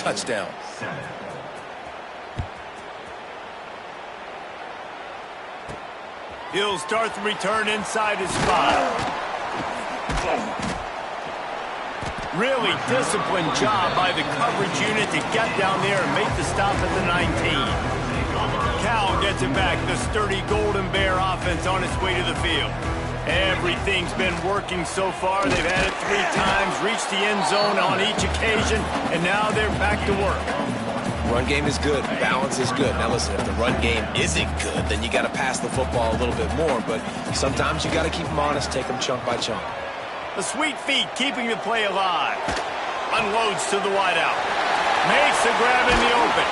touchdown. He'll start the return inside his spot. Really disciplined job by the coverage unit to get down there and make the stop at the 19. Cal gets it back. The sturdy Golden Bear offense on its way to the field. Everything's been working so far. They've had it 3 times, reached the end zone on each occasion, and now they're back to work. Run game is good. Balance is good. Now listen, if the run game isn't good, then you got to pass the football a little bit more. But sometimes you got to keep them honest, take them chunk by chunk. The sweet feet keeping the play alive. Unloads to the wideout. Makes the grab in the open.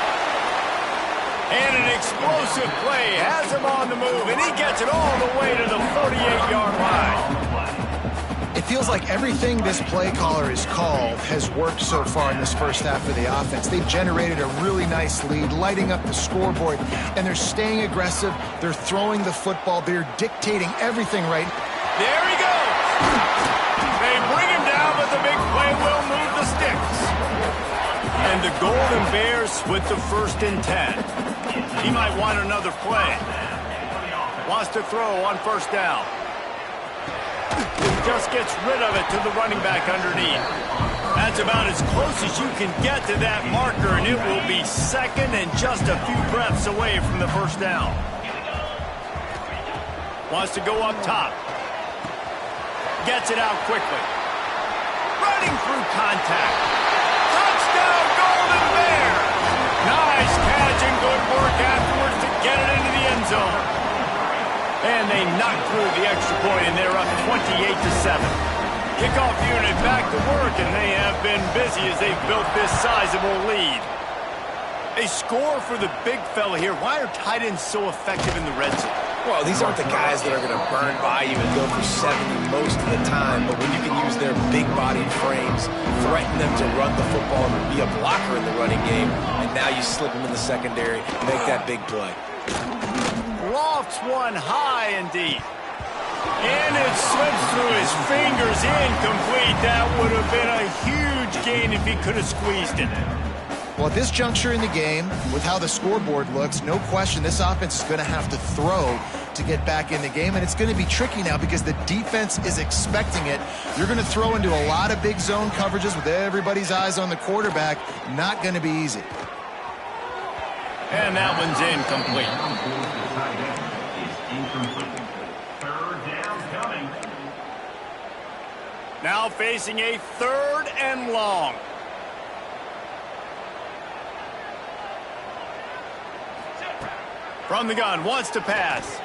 And an explosive play has him on the move, and he gets it all the way to the 48-yard line. It feels like everything this play caller has called has worked so far in this first half of the offense. They've generated a really nice lead, lighting up the scoreboard, and they're staying aggressive. They're throwing the football. They're dictating everything right. There he goes. They bring him down, but the big play will move the sticks. And the Golden Bears with the 1st and 10. He might want another play. Wants to throw on 1st down. Just gets rid of it to the running back underneath. That's about as close as you can get to that marker, and it will be 2nd and just a few breaths away from the 1st down. Wants to go up top. Gets it out quickly. Running through contact. Touchdown, Golden Bears! Nice catch and good work afterwards to get it into the end zone. And they knock through the extra point, and they're up 28-7. Kickoff unit back to work, and they have been busy as they've built this sizable lead. A score for the big fella here. Why are tight ends so effective in the red zone? Well, these aren't the guys that are going to burn by you and go for 70 most of the time, but when you can use their big-bodied frames, threaten them to run the football and be a blocker in the running game, and now you slip them in the secondary, make that big play. Lofts one high and deep. And it slips through his fingers, incomplete. That would have been a huge gain if he could have squeezed it. Well, at this juncture in the game, with how the scoreboard looks, no question this offense is going to have to throw to get back in the game, and it's going to be tricky now because the defense is expecting it. You're going to throw into a lot of big zone coverages with everybody's eyes on the quarterback. Not going to be easy. And that one's incomplete. Now facing a 3rd and long. From the gun, wants to pass.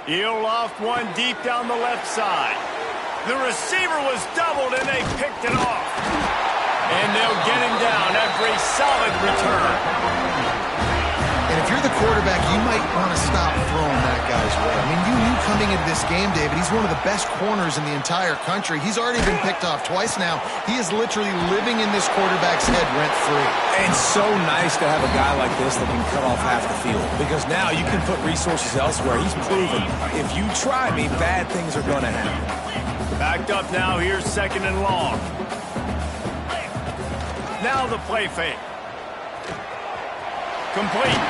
He'll loft one deep down the left side. The receiver was doubled, and they picked it off. And they'll get him down after a solid return. And if you're the quarterback, you might want to stop throwing that guy's way. I mean, you knew coming into this game, David, he's one of the best corners in the entire country. He's already been picked off twice now. He is literally living in this quarterback's head rent-free. And it's so nice to have a guy like this that can cut off half the field, because now you can put resources elsewhere. He's proven, if you try me, bad things are going to happen. Backed up now, here's 2nd and long. Now the play fake. Complete.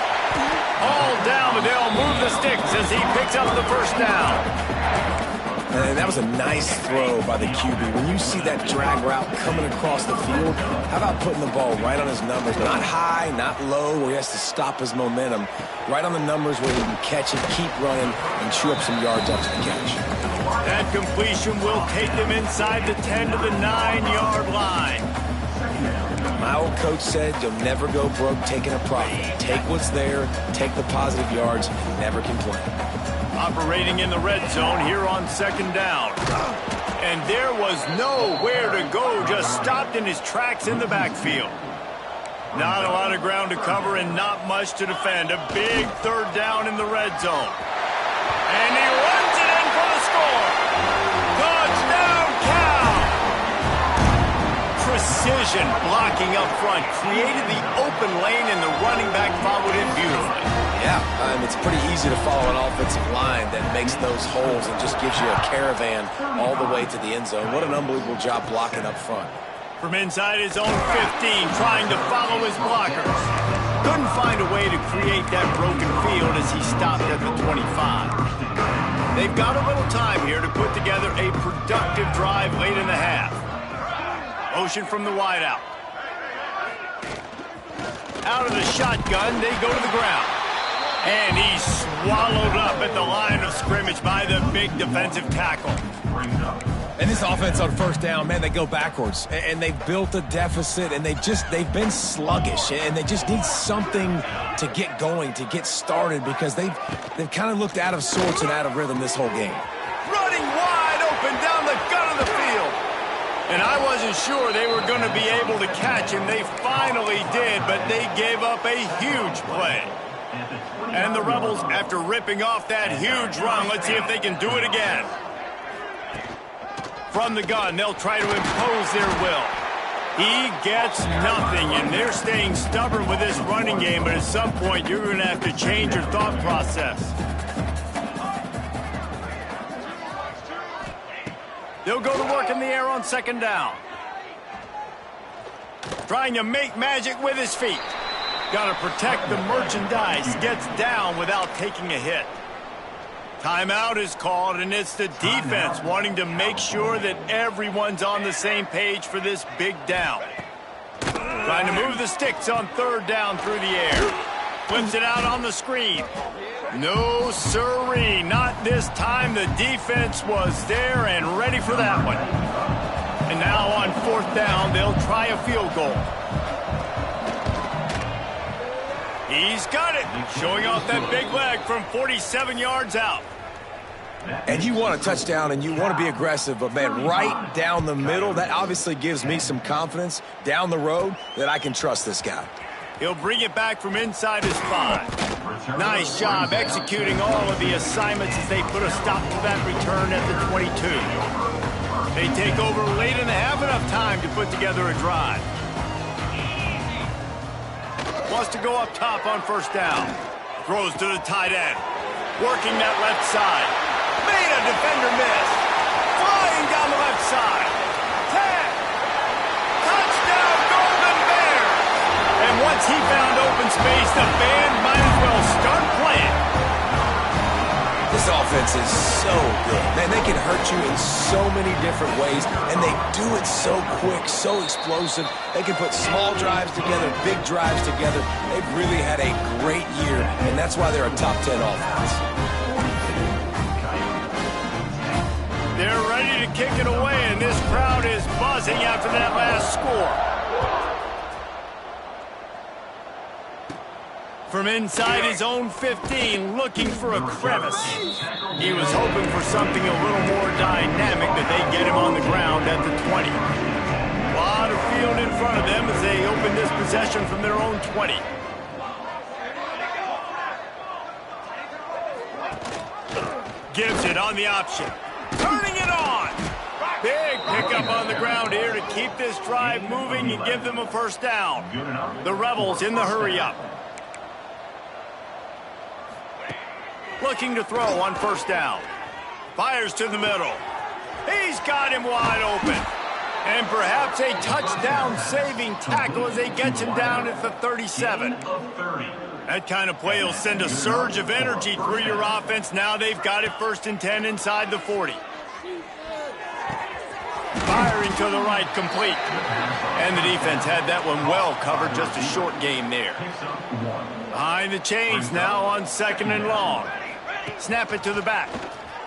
All down, but they'll move the sticks as he picks up the 1st down. And that was a nice throw by the QB. When you see that drag route coming across the field, how about putting the ball right on his numbers? Not high, not low, where he has to stop his momentum. Right on the numbers where he can catch it, keep running, and chew up some yards after the catch. That completion will take them inside the 10 to the 9-yard line. My old coach said you'll never go broke taking a profit. Take what's there, take the positive yards, and never complain. Operating in the red zone here on 2nd down. And there was nowhere to go, just stopped in his tracks in the backfield. Not a lot of ground to cover and not much to defend. A big 3rd down in the red zone. And he runs it in for the score. Touchdown, Cal! Precision blocking up front created the open lane, and the running back followed it beautifully. Yeah, it's pretty easy to follow an offensive line that makes those holes and just gives you a caravan all the way to the end zone. What an unbelievable job blocking up front. From inside his own 15, trying to follow his blockers. Couldn't find a way to create that broken field as he stopped at the 25. They've got a little time here to put together a productive drive late in the half. Motion from the wideout. Out of the shotgun, they go to the ground. And he's swallowed up at the line of scrimmage by the big defensive tackle. And this offense on first down, man, they go backwards. And they've built a deficit, and they've been sluggish. And they just need something to get going, to get started, because they've kind of looked out of sorts and out of rhythm this whole game. Running wide open down the gut of the field. And I wasn't sure they were going to be able to catch him. They finally did, but they gave up a huge play. And the Rebels, after ripping off that huge run, let's see if they can do it again. From the gun, they'll try to impose their will. He gets nothing, and they're staying stubborn with this running game, but at some point, you're going to have to change your thought process. They'll go to work in the air on second down. Trying to make magic with his feet. Got to protect the merchandise. Gets down without taking a hit. Timeout is called, and it's the defense wanting to make sure that everyone's on the same page for this big down. Trying to move the sticks on third down through the air. Flips it out on the screen. No sirree, not this time. The defense was there and ready for that one. And now on fourth down, they'll try a field goal. He's got it, showing off that big leg from 47 yards out. And you want a touchdown and you want to be aggressive, but, man, right down the middle, that obviously gives me some confidence down the road that I can trust this guy. He'll bring it back from inside his 5. Nice job executing all of the assignments as they put a stop to that return at the 22. They take over late and have enough time to put together a drive. Wants to go up top on first down. Throws to the tight end. Working that left side. Made a defender miss. Flying down the left side. 10. Touchdown, Golden Bears. And once he found open space, the band might as well start playing. This offense is so good. Man, they can hurt you in so many different ways, and they do it so quick, so explosive. They can put small drives together, big drives together. They've really had a great year, and that's why they're a top 10 offense. They're ready to kick it away, and this crowd is buzzing after that last score. From inside his own 15, looking for a crevice. He was hoping for something a little more dynamic, but they get him on the ground at the 20. A lot of field in front of them as they open this possession from their own 20. Gives it on the option. Turning it on. Big pickup on the ground here to keep this drive moving and give them a first down. The Rebels in the hurry-up. Looking to throw on first down. Fires to the middle. He's got him wide open. And perhaps a touchdown-saving tackle as they get him down at the 37. That kind of play will send a surge of energy through your offense. Now they've got it 1st and 10 inside the 40. Firing to the right, complete. And the defense had that one well covered, just a short game there. Behind the chains now on 2nd and long. Snap it to the back.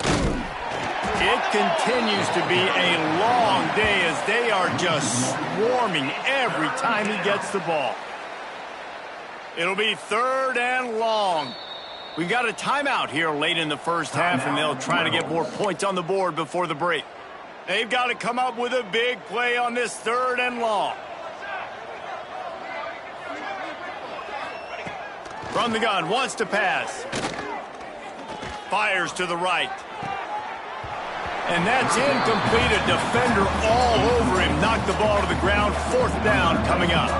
It continues to be a long day as they are just swarming every time he gets the ball. It'll be 3rd and long. We got a timeout here late in the first half, and they'll try to get more points on the board before the break. They've got to come up with a big play on this 3rd and long. From the gun, wants to pass. Fires to the right. And that's incomplete. A defender all over him. Knocked the ball to the ground. 4th down coming up.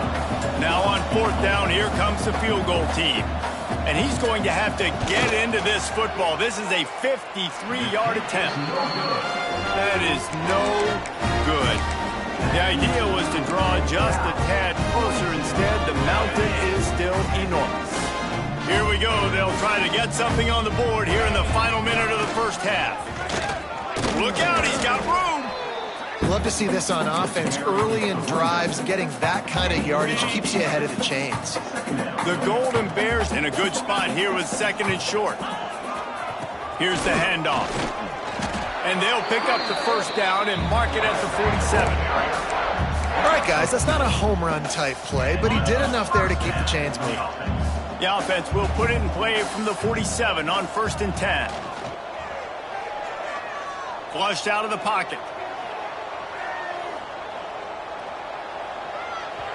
Now on 4th down, here comes the field goal team. And he's going to have to get into this football. This is a 53-yard attempt. That is no good. The idea was to draw just a tad closer. Instead, the mountain is still enormous. Here we go. They'll try to get something on the board here in the final minute of the first half. Look out, he's got room. Love to see this on offense. Early in drives, getting that kind of yardage keeps you ahead of the chains. The Golden Bears in a good spot here with second and short. Here's the handoff. And they'll pick up the first down and mark it at the 47. All right, guys, that's not a home run type play, but he did enough there to keep the chains moving. The offense will put it in play from the 47 on 1st and 10. Flushed out of the pocket.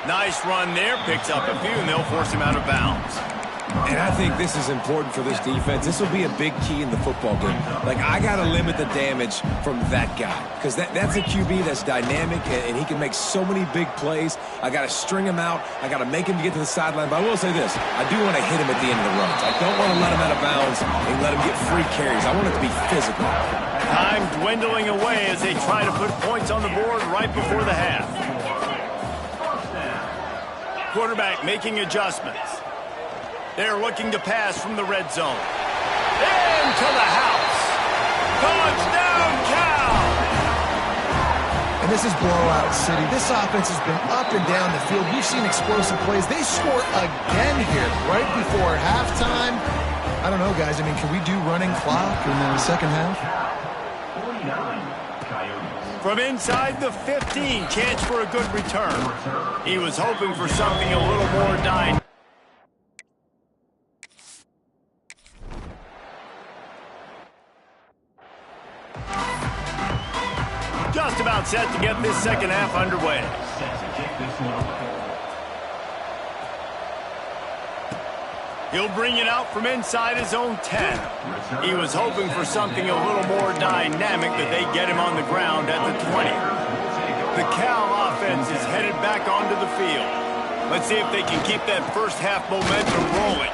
Nice run there. Picks up a few, and they'll force him out of bounds. And I think this is important for this defense. This will be a big key in the football game. Like, I got to limit the damage from that guy because that's a QB that's dynamic, and he can make so many big plays. I got to string him out. I got to make him get to the sideline. But I will say this. I do want to hit him at the end of the runs. I don't want to let him out of bounds and let him get free carries. I want it to be physical. Time dwindling away as they try to put points on the board right before the half. Quarterback making adjustments. They're looking to pass from the red zone. Into the house. Touchdown, Cal! And this is blowout city. This offense has been up and down the field. We've seen explosive plays. They score again here right before halftime. I don't know, guys. I mean, can we do running clock in the second half? From inside the 15, chance for a good return. He was hoping for something a little more dynamic. Just about set to get this second half underway. He'll bring it out from inside his own 10. He was hoping for something a little more dynamic that they get him on the ground at the 20. The Cal offense is headed back onto the field. Let's see if they can keep that first half momentum rolling.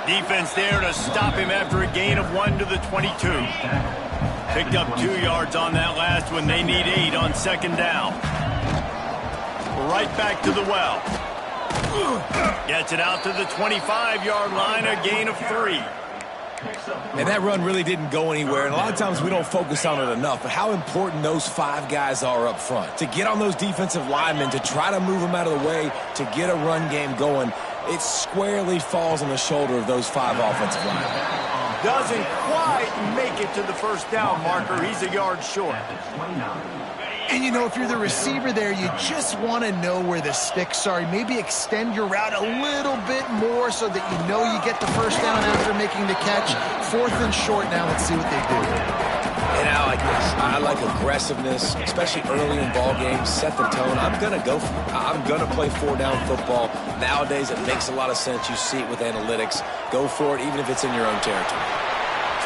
Defense there to stop him after a gain of 1 to the 22. Picked up 2 yards on that last one. They need 8 on second down. Right back to the well. Gets it out to the 25-yard line, a gain of 3. And that run really didn't go anywhere, and a lot of times we don't focus on it enough, but how important those 5 guys are up front. To get on those defensive linemen, to try to move them out of the way, to get a run game going, it squarely falls on the shoulder of those 5 offensive linemen. Doesn't quite make it to the first down marker. He's a yard short. And, you know, if you're the receiver there, you just want to know where the sticks are. Maybe extend your route a little bit more so that you know you get the first down after making the catch. 4th and short now. Let's see what they do. And I like this. I like aggressiveness, especially early in ball games. Set the tone. I'm going to go for it. I'm going to play 4-down football. Nowadays, it makes a lot of sense. You see it with analytics. Go for it, even if it's in your own territory.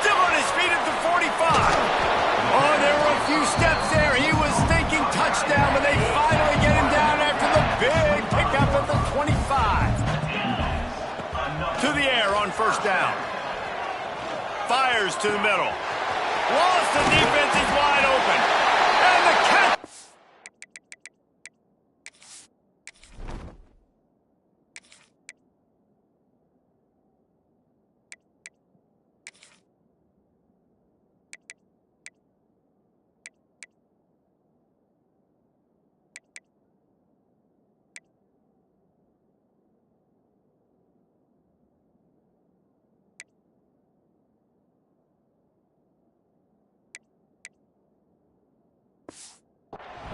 Still on his feet at the 45. Oh, there were a few steps there. He was thinking touchdown, but they finally get him down after the big pickup at the 25. To the air on first down. Fires to the middle. Lost the defense. He's wide open. And the catch.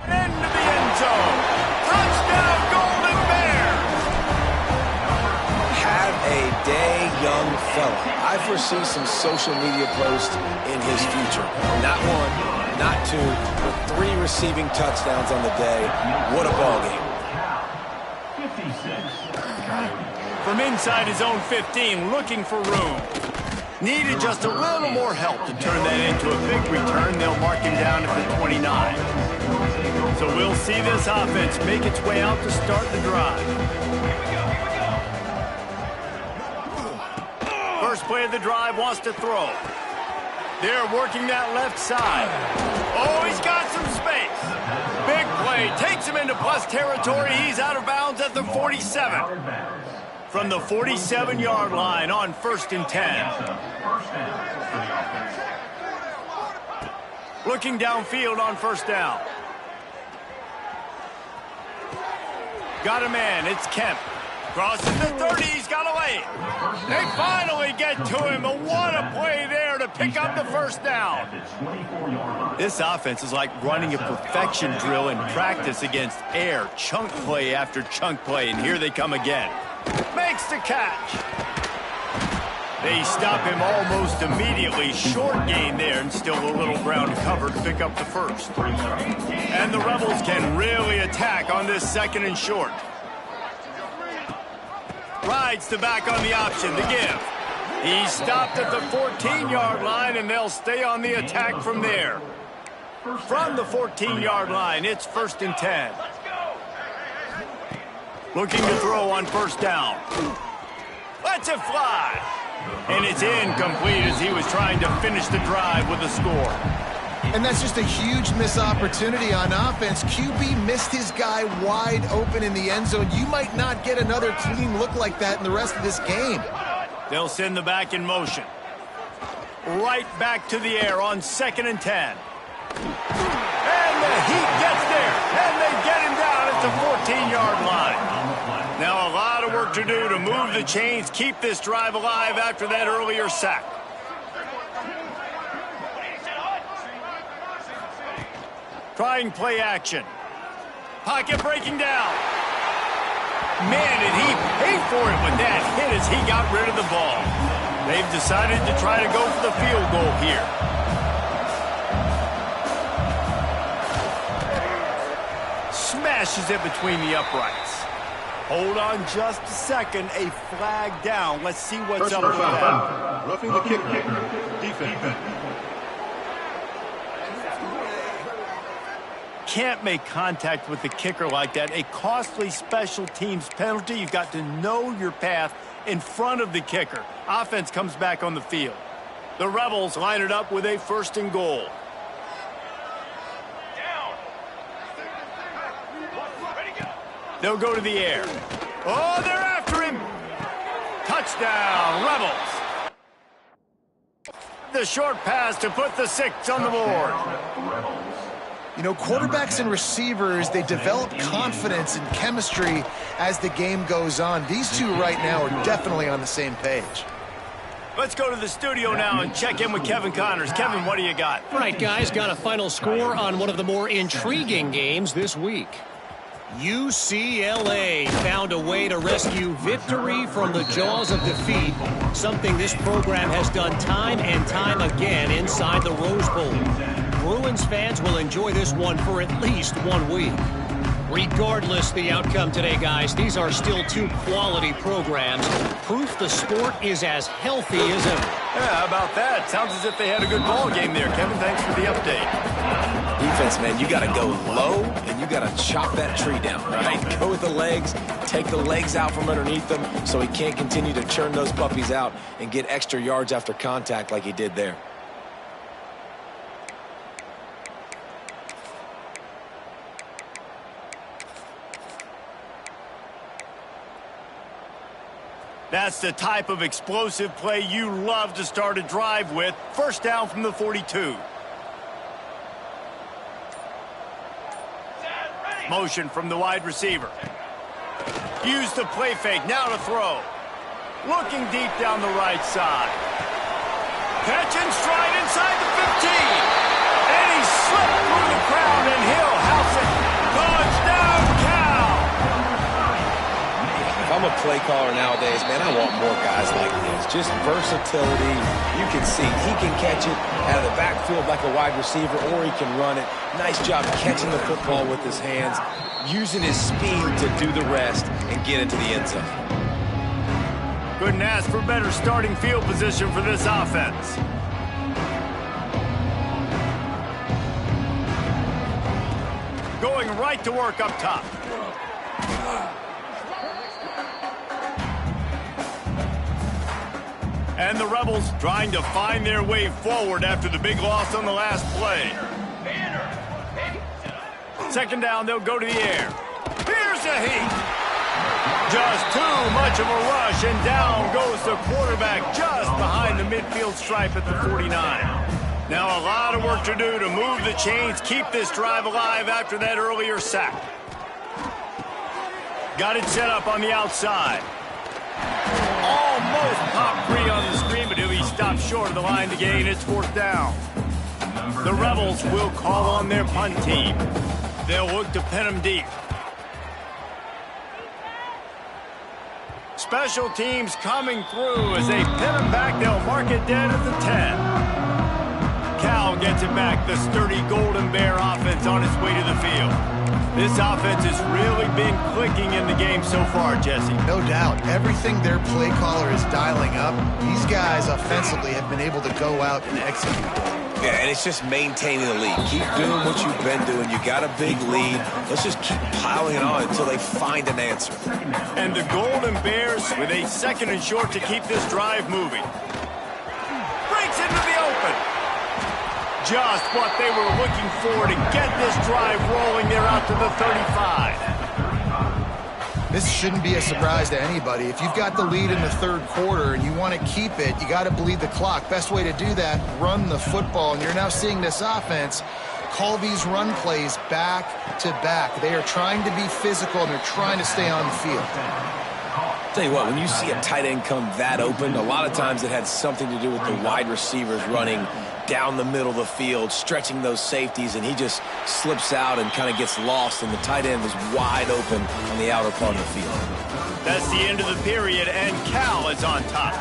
Into the end zone. Touchdown, Golden Bears. Have a day, young fella. I foresee some social media posts in his future. Not 1, not 2, but 3 receiving touchdowns on the day. What a ball game. From inside his own 15, looking for room. Needed just a little more help to turn that into a big return. They'll mark him down at the 29. So we'll see this offense make its way out to start the drive. First play of the drive wants to throw. They're working that left side. Oh, he's got some space. Big play play. Takes him into plus territory. He's out of bounds at the 47. From the 47-yard line on 1st and 10. Looking downfield on 1st down. Got a man. It's Kemp. Crosses the 30. He's got away. They finally get to him. But what a play there to pick up the 1st down. This offense is like running a perfection drill in practice against air. Chunk play after chunk play. And here they come again. Makes the catch. They stop him almost immediately. Short gain there and still a little ground to cover to pick up the 1st. And the Rebels can really attack on this 2nd and short. Rides the back on the option, the give. He stopped at the 14-yard line, and they'll stay on the attack from there. From the 14-yard line, it's 1st and 10. Looking to throw on 1st down. Lets it fly. And it's incomplete as he was trying to finish the drive with a score. And that's just a huge missed opportunity on offense. QB missed his guy wide open in the end zone. You might not get another clean look like that in the rest of this game. They'll send the back in motion. Right back to the air on 2nd and 10. And the heat gets there. And they get him down at the 14-yard line. Now a lot of work to do to move the chains, keep this drive alive after that earlier sack. Trying play action. Pocket breaking down. Man, did he pay for it with that hit as he got rid of the ball. They've decided to try to go for the field goal here. Smashes it between the uprights. Hold on just a second. A flag down. Let's see what's up with that. Roughing the kick. Defense. Can't make contact with the kicker like that. A costly special teams penalty. You've got to know your path in front of the kicker. Offense comes back on the field. The Rebels line it up with a 1st and goal. They'll go to the air. Oh, they're after him. Touchdown, Rebels. The short pass to put the 6 on the board. You know, quarterbacks and receivers, they develop confidence and chemistry as the game goes on. These two right now are definitely on the same page. Let's go to the studio now and check in with Kevin Connors. Kevin, what do you got? Right, guys, got a final score on one of the more intriguing games this week. UCLA found a way to rescue victory from the jaws of defeat, something this program has done time and time again inside the Rose Bowl. Bruins fans will enjoy this one for at least 1 week. Regardless the outcome today, guys, these are still 2 quality programs. Proof the sport is as healthy as ever. Yeah, how about that? Sounds as if they had a good ball game there. Kevin, thanks for the update. Defense, man, you got to go low, and you got to chop that tree down, right? Go with the legs, take the legs out from underneath them so he can't continue to churn those puppies out and get extra yards after contact like he did there. That's the type of explosive play you love to start a drive with. 1st down from the 42. Motion from the wide receiver. Use the play fake. Now to throw. Looking deep down the right side. Catch and stride inside the 15. And he slipped through the crowd, and he'll house it. Touchdown, Cal! If I'm a play caller nowadays, man, I want more guys like this. Just versatility. You can see he can catch it out of the backfield like a wide receiver, or he can run it. Nice job catching the football with his hands, using his speed to do the rest and get into the end zone. Couldn't ask for better starting field position for this offense. Going right to work up top. And the Rebels trying to find their way forward after the big loss on the last play. second down, they'll go to the air. Here's a heat. Just too much of a rush, and down goes the quarterback just behind the midfield stripe at the 49. Now a lot of work to do to move the chains, keep this drive alive after that earlier sack. Got it set up on the outside. Almost popped free on the screen, but he'll be stopped short of the line to gain. It's fourth down. The Rebels will call on their punt team. They'll look to pin them deep. Special teams coming through as they pin them back. They'll mark it dead at the 10. Cal gets it back. The sturdy Golden Bear offense on its way to the field. This offense has really been clicking in the game so far, Jesse. No doubt. Everything their play caller is dialing up, these guys offensively have been able to go out and execute. Yeah, and it's just maintaining the lead. Keep doing what you've been doing. You got a big lead. Let's just keep piling it on until they find an answer. And the Golden Bears with a second and short to keep this drive moving. Breaks into the open. Just what they were looking for to get this drive rolling. They're out to the 35. This shouldn't be a surprise to anybody. If you've got the lead in the third quarter and you want to keep it, you got to bleed the clock. Best way to do that, run the football. And you're now seeing this offense call these run plays back to back. They are trying to be physical, and they're trying to stay on the field. Tell you what, when you see a tight end come that open, a lot of times it had something to do with the wide receivers running down the middle of the field, stretching those safeties, and he just slips out and kind of gets lost, and the tight end was wide open on the outer part of the field. That's the end of the period, and Cal is on top.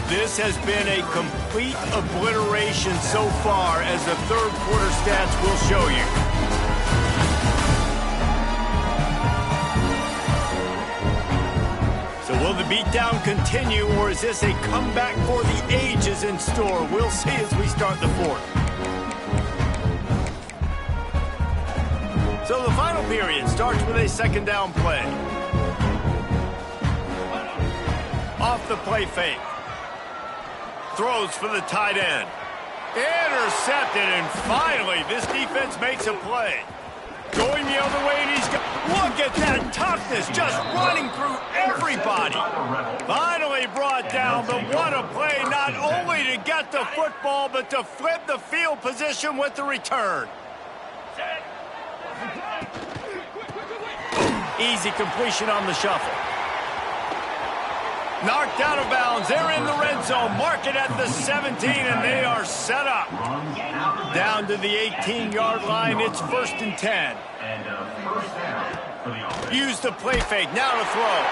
This has been a complete obliteration so far, as the third quarter stats will show you. So will the beatdown continue, or is this a comeback for the ages in store? We'll see as we start the fourth. So the final period starts with a second down play. Off the play fake. Throws for the tight end. Intercepted, and finally this defense makes a play. Going the other way, and he's got... Look at that toughness, just running through everybody. Finally brought down, but what a play, not only to get the football, but to flip the field position with the return. Easy completion on the shuffle. Knocked out of bounds. They're in the red zone. Mark it at the 17, and they are set up. Down to the 18-yard line. It's 1st and 10. Use the play fake. Now to throw.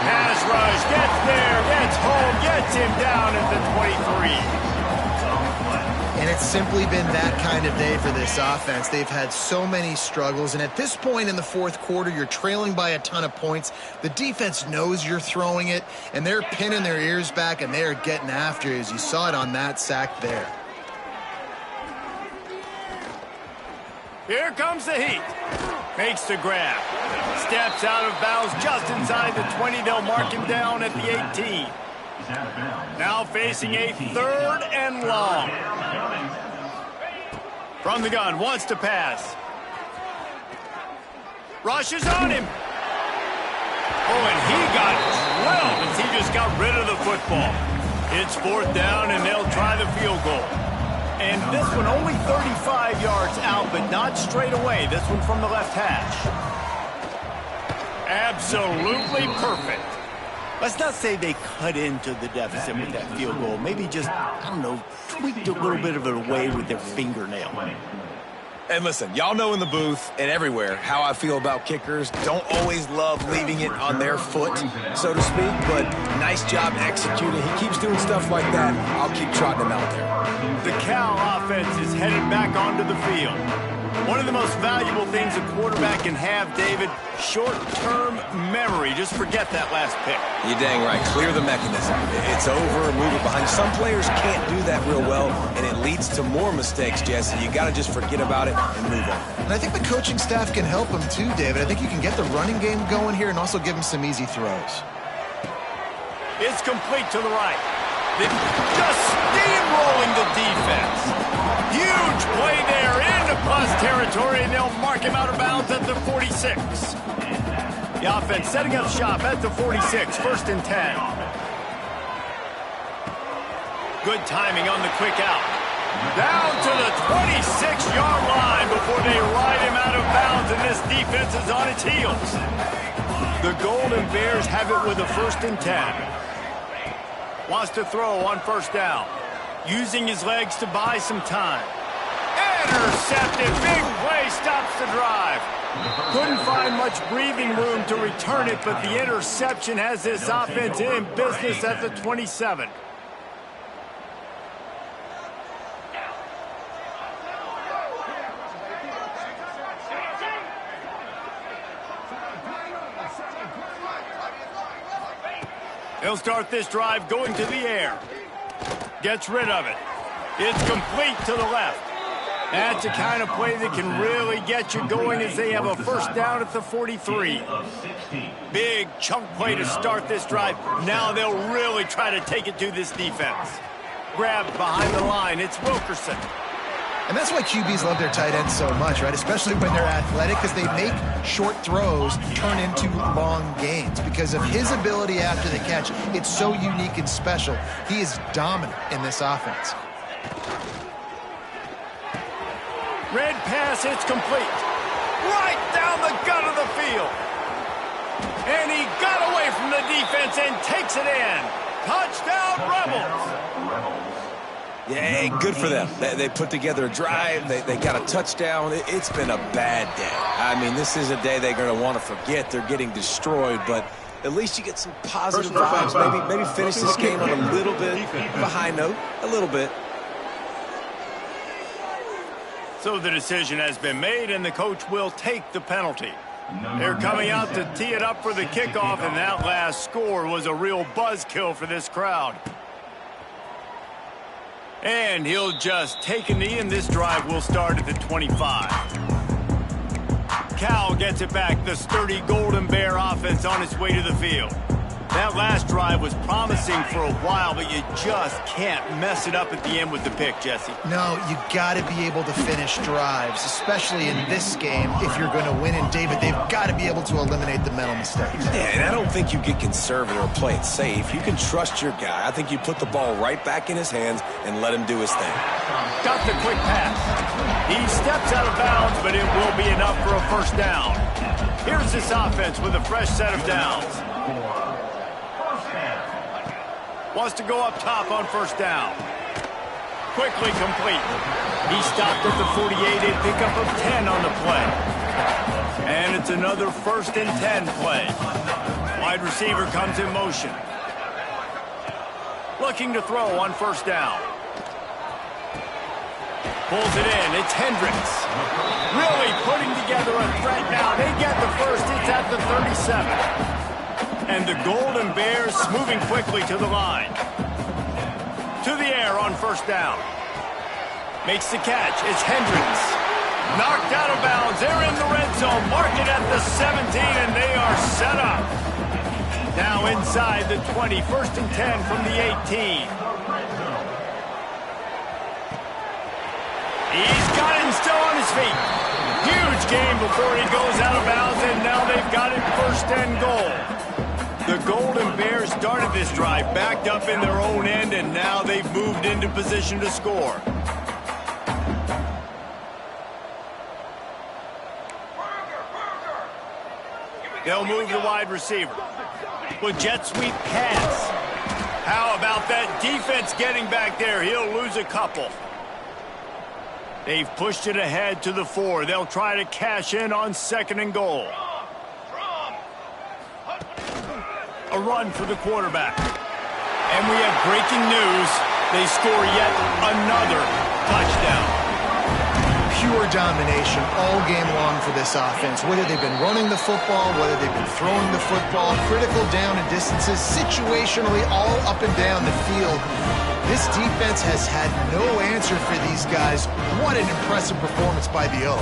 Pass rush. Gets there. Gets home. Gets him down at the 23. And it's simply been that kind of day for this offense. They've had so many struggles, and at this point in the fourth quarter, you're trailing by a ton of points. The defense knows you're throwing it, and they're pinning their ears back, and they are getting after you, as you saw it on that sack there. Here comes the heat. Makes the grab. Steps out of bounds just inside the 20. They'll mark him down at the 18. Now facing a 3rd and long. From the gun, wants to pass. Rushes on him. Oh, and he got drilled as he just got rid of the football. It's 4th down, and they'll try the field goal. And this one only 35 yards out, but not straight away. This one from the left hash. Absolutely perfect. Let's not say they cut into the deficit with that field goal. Maybe just, I don't know, tweaked a little bit of it away with their fingernail. And listen, y'all know in the booth and everywhere how I feel about kickers. Don't always love leaving it on their foot, so to speak, but nice job executing. He keeps doing stuff like that. I'll keep trotting him out there. The Cal offense is headed back onto the field. One of the most valuable things a quarterback can have, David, short-term memory. Just forget that last pick. You're dang right. Clear the mechanism. It's over, move it behind. Some players can't do that real well, and it leads to more mistakes, Jesse. You got to just forget about it and move on. And I think the coaching staff can help him too, David. I think you can get the running game going here and also give him some easy throws. It's complete to the right. Just steamrolling the defense. Huge play there into plus territory, and they'll mark him out of bounds at the 46. The offense setting up shop at the 46, 1st and 10. Good timing on the quick out. Down to the 26-yard line before they ride him out of bounds, and this defense is on its heels. The Golden Bears have it with a 1st and 10. Wants to throw on 1st down. Using his legs to buy some time. Intercepted. Big play stops the drive. Couldn't find much breathing room to return it, but the interception has this offense in business at the 27. He'll start this drive going to the air. Gets rid of it. It's complete to the left. That's the kind of play that can really get you going as they have a 1st down at the 43. Big chunk play to start this drive. Now they'll really try to take it to this defense. Grabbed behind the line. It's Wilkerson. And that's why QBs love their tight ends so much, right? Especially when they're athletic, because they make short throws turn into long gains. Because of his ability after the catch, it's so unique and special. He is dominant in this offense. Red pass, it's complete. Right down the gut of the field. And he got away from the defense and takes it in. Touchdown, Rebels. Yeah, good for them. They put together a drive. They got a touchdown. It's been a bad day. I mean, this is a day they're going to want to forget. They're getting destroyed, but at least you get some positive vibes. Maybe finish this game on a little bit of a high note. A little bit. So the decision has been made, and the coach will take the penalty. They're coming out to tee it up for the kickoff, and that last score was a real buzzkill for this crowd. And he'll just take a knee, and this drive will start at the 25. Cal gets it back. The sturdy Golden Bear offense on its way to the field. That last drive was promising for a while, but you just can't mess it up at the end with the pick, Jesse. No, you got to be able to finish drives, especially in this game if you're going to win. And, David, they've got to be able to eliminate the mental mistakes. Yeah, and I don't think you get conservative or play it safe. You can trust your guy. I think you put the ball right back in his hands and let him do his thing. Got the quick pass. He steps out of bounds, but it will be enough for a 1st down. Here's this offense with a fresh set of downs. Wants to go up top on 1st down. Quickly complete. He stopped at the 48, a pickup of 10 on the play. And it's another 1st and 10 play. Wide receiver comes in motion. Looking to throw on 1st down. Pulls it in. It's Hendricks. Really putting together a threat now. They get the 1st. It's at the 37. And the Golden Bears moving quickly to the line. To the air on 1st down. Makes the catch. It's Hendricks. Knocked out of bounds. They're in the red zone. Mark it at the 17, and they are set up. Now inside the 20. 1st and 10 from the 18. He's got him still on his feet. Huge game before he goes out of bounds, and now they've got it 1st and goal. The Golden Bears started this drive backed up in their own end, and now they've moved into position to score. They'll move the wide receiver. With jet sweep pass. How about that defense getting back there? He'll lose a couple. They've pushed it ahead to the 4. They'll try to cash in on 2nd and goal. A run for the quarterback. And we have breaking news. They score yet another touchdown. Pure domination all game long for this offense. Whether they've been running the football, whether they've been throwing the football, critical down and distances, situationally all up and down the field. This defense has had no answer for these guys. What an impressive performance by the O.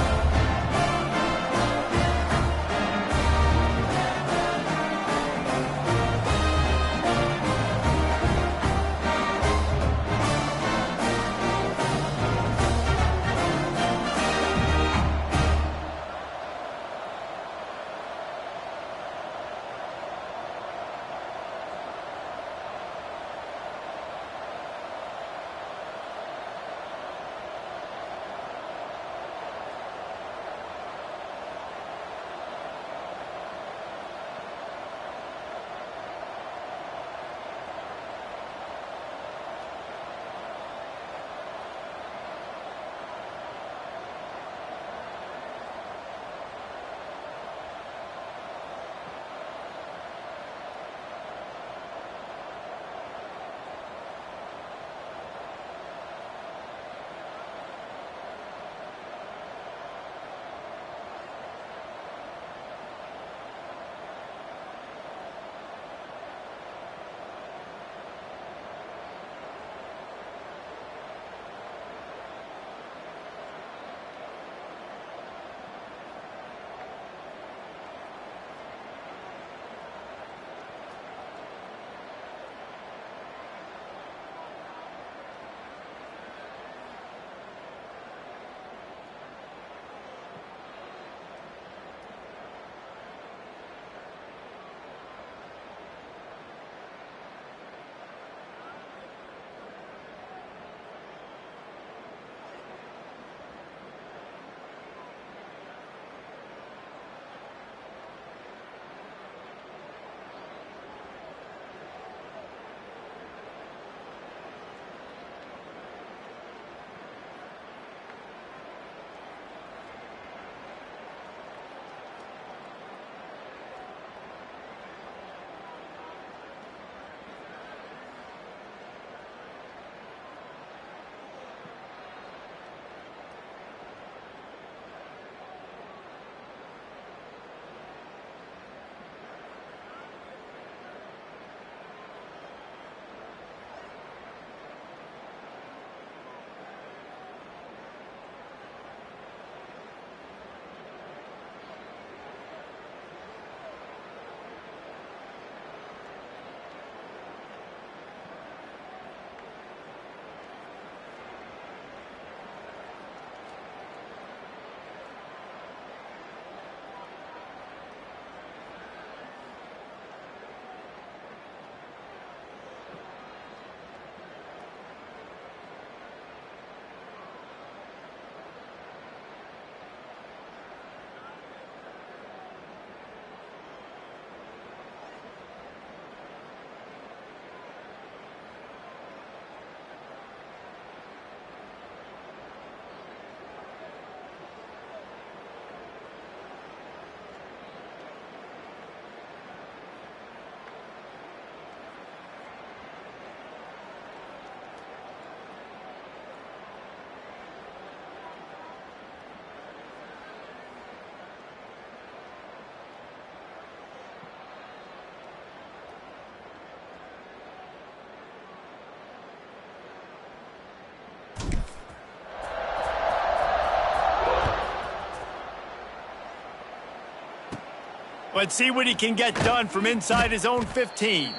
Let's see what he can get done from inside his own 15.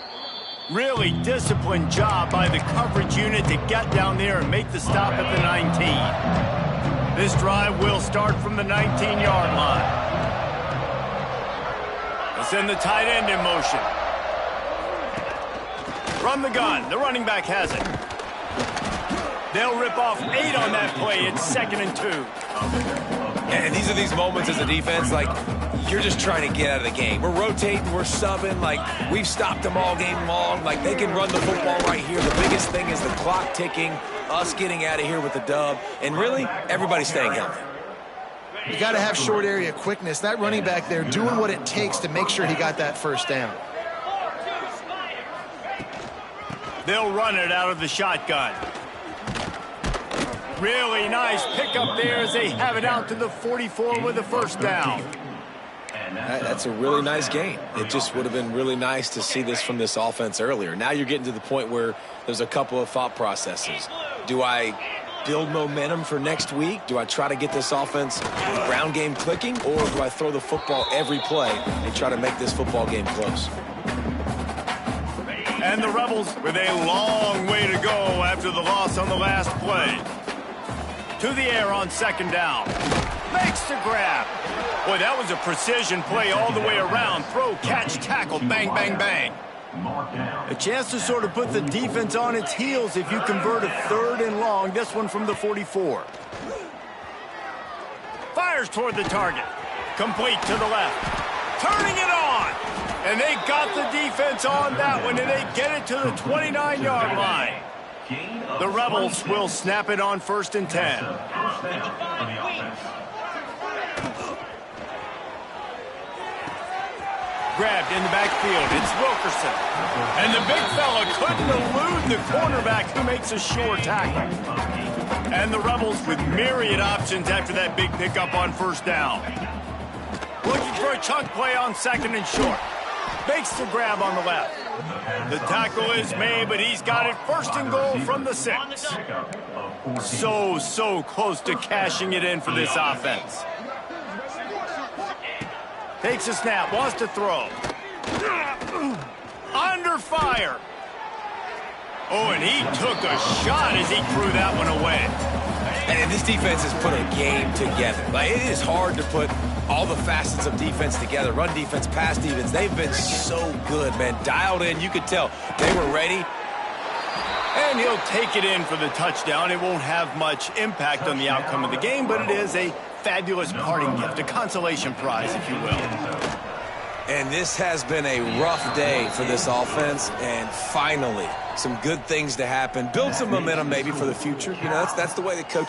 Really disciplined job by the coverage unit to get down there and make the stop at the 19. This drive will start from the 19-yard line. Let's send the tight end in motion. From the gun, the running back has it. They'll rip off 8 on that play. It's 2nd and 2. And these are these moments as a defense, like, you're just trying to get out of the game. We're rotating, we're subbing, like, we've stopped them all game long. Like, they can run the football right here. The biggest thing is the clock ticking, us getting out of here with the dub, and really, everybody staying healthy. You got to have short area quickness. That running back there doing what it takes to make sure he got that first down. They'll run it out of the shotgun. Really nice pickup there as they have it out to the 44 with a first down. That's a really nice game. It just would have been really nice to see this from this offense earlier. Now you're getting to the point where there's a couple of thought processes. Do I build momentum for next week? Do I try to get this offense ground game clicking? Or do I throw the football every play and try to make this football game close? And the Rebels with a long way to go after the loss on the last play. To the air on 2nd down. Makes the grab. Boy, that was a precision play all the way around. Throw, catch, tackle, bang, bang, bang. A chance to sort of put the defense on its heels if you convert a 3rd and long. This one from the 44. Fires toward the target. Complete to the left. Turning it on. And they got the defense on that one, and they get it to the 29-yard line. The Rebels will snap it on 1st and 10. Grabbed in the backfield. It's Wilkerson. And the big fella couldn't elude the cornerback who makes a sure tackle. And the Rebels with myriad options after that big pickup on 1st down. Looking for a chunk play on 2nd and short. Makes the grab on the left. The tackle is made, but he's got it 1st and goal from the 6. So close to cashing it in for this offense. Takes a snap, wants to throw. Under fire. Oh, and he took a shot as he threw that one away. And this defense has put a game together. Like, it is hard to put all the facets of defense together. Run defense, pass defense. They've been so good, man. Dialed in. You could tell they were ready. And he'll take it in for the touchdown. It won't have much impact on the outcome of the game, but it is a fabulous parting gift, a consolation prize, if you will. And this has been a rough day for this offense, and finally some good things to happen. Build some momentum maybe for the future. You know, that's the way the coach